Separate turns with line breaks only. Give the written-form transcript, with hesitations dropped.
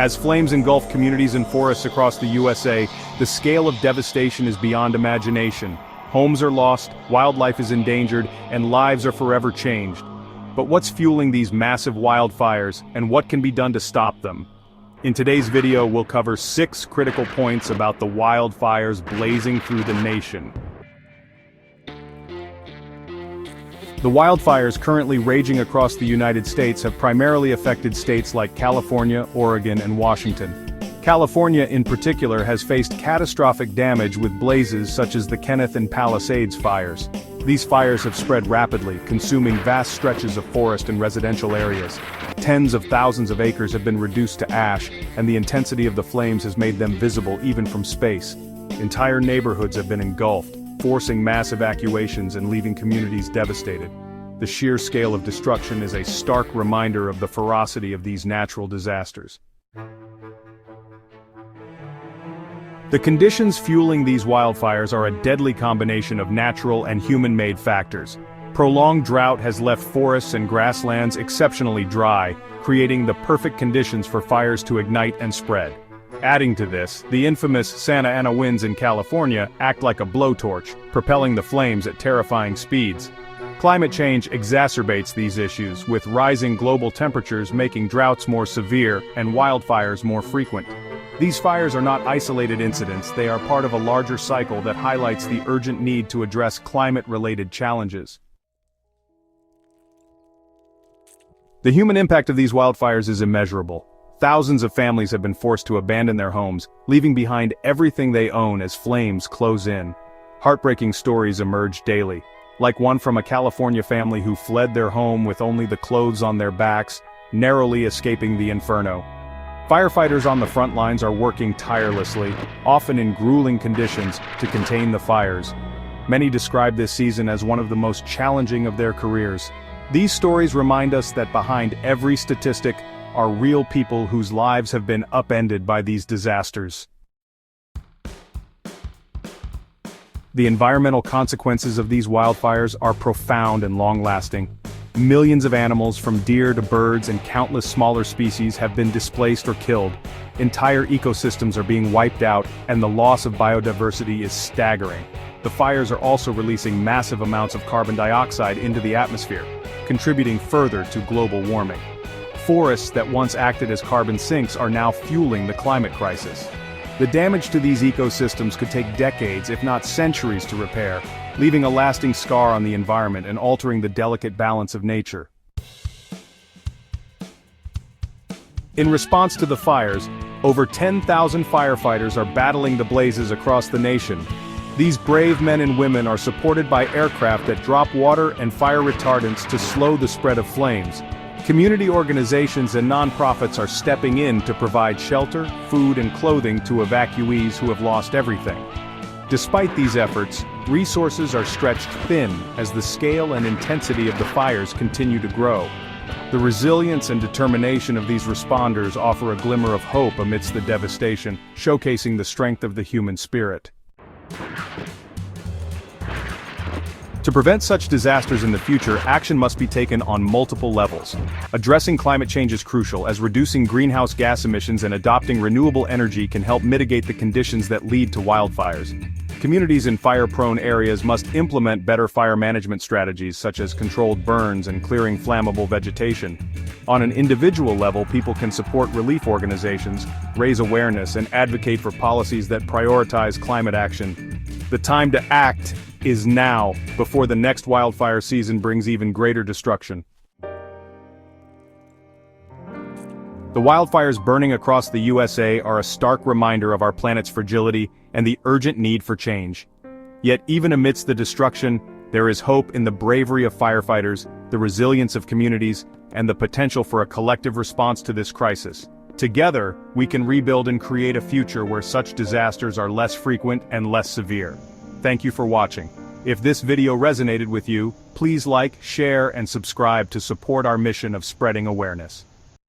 As flames engulf communities and forests across the USA, the scale of devastation is beyond imagination. Homes are lost, wildlife is endangered, and lives are forever changed. But what's fueling these massive wildfires, and what can be done to stop them? In today's video, we'll cover 6 critical points about the wildfires blazing through the nation. The wildfires currently raging across the United States have primarily affected states like California, Oregon, and Washington. California in particular has faced catastrophic damage with blazes such as the Kenneth and Palisades fires. These fires have spread rapidly, consuming vast stretches of forest and residential areas. Tens of thousands of acres have been reduced to ash, and the intensity of the flames has made them visible even from space. Entire neighborhoods have been engulfed, forcing mass evacuations and leaving communities devastated. The sheer scale of destruction is a stark reminder of the ferocity of these natural disasters. The conditions fueling these wildfires are a deadly combination of natural and human-made factors. Prolonged drought has left forests and grasslands exceptionally dry, creating the perfect conditions for fires to ignite and spread. Adding to this, the infamous Santa Ana winds in California act like a blowtorch, propelling the flames at terrifying speeds. Climate change exacerbates these issues, with rising global temperatures making droughts more severe and wildfires more frequent. These fires are not isolated incidents, they are part of a larger cycle that highlights the urgent need to address climate-related challenges. The human impact of these wildfires is immeasurable. Thousands of families have been forced to abandon their homes, leaving behind everything they own as flames close in. Heartbreaking stories emerge daily, like one from a California family who fled their home with only the clothes on their backs, narrowly escaping the inferno. Firefighters on the front lines are working tirelessly, often in grueling conditions, to contain the fires. Many describe this season as one of the most challenging of their careers. These stories remind us that behind every statistic are real people whose lives have been upended by these disasters. The environmental consequences of these wildfires are profound and long-lasting. Millions of animals, from deer to birds and countless smaller species, have been displaced or killed. Entire ecosystems are being wiped out, and the loss of biodiversity is staggering. The fires are also releasing massive amounts of carbon dioxide into the atmosphere, contributing further to global warming. Forests that once acted as carbon sinks are now fueling the climate crisis. The damage to these ecosystems could take decades, if not centuries, to repair, leaving a lasting scar on the environment and altering the delicate balance of nature. In response to the fires, over 10,000 firefighters are battling the blazes across the nation. These brave men and women are supported by aircraft that drop water and fire retardants to slow the spread of flames. Community organizations and nonprofits are stepping in to provide shelter, food, and clothing to evacuees who have lost everything. Despite these efforts, resources are stretched thin as the scale and intensity of the fires continue to grow. The resilience and determination of these responders offer a glimmer of hope amidst the devastation, showcasing the strength of the human spirit. To prevent such disasters in the future, action must be taken on multiple levels. Addressing climate change is crucial, as reducing greenhouse gas emissions and adopting renewable energy can help mitigate the conditions that lead to wildfires. Communities in fire-prone areas must implement better fire management strategies such as controlled burns and clearing flammable vegetation. On an individual level, people can support relief organizations, raise awareness, and advocate for policies that prioritize climate action. The time to act is now, before the next wildfire season brings even greater destruction. The wildfires burning across the USA are a stark reminder of our planet's fragility and the urgent need for change. Yet even amidst the destruction, there is hope in the bravery of firefighters, the resilience of communities, and the potential for a collective response to this crisis. Together, we can rebuild and create a future where such disasters are less frequent and less severe. Thank you for watching. If this video resonated with you, please like, share, and subscribe to support our mission of spreading awareness.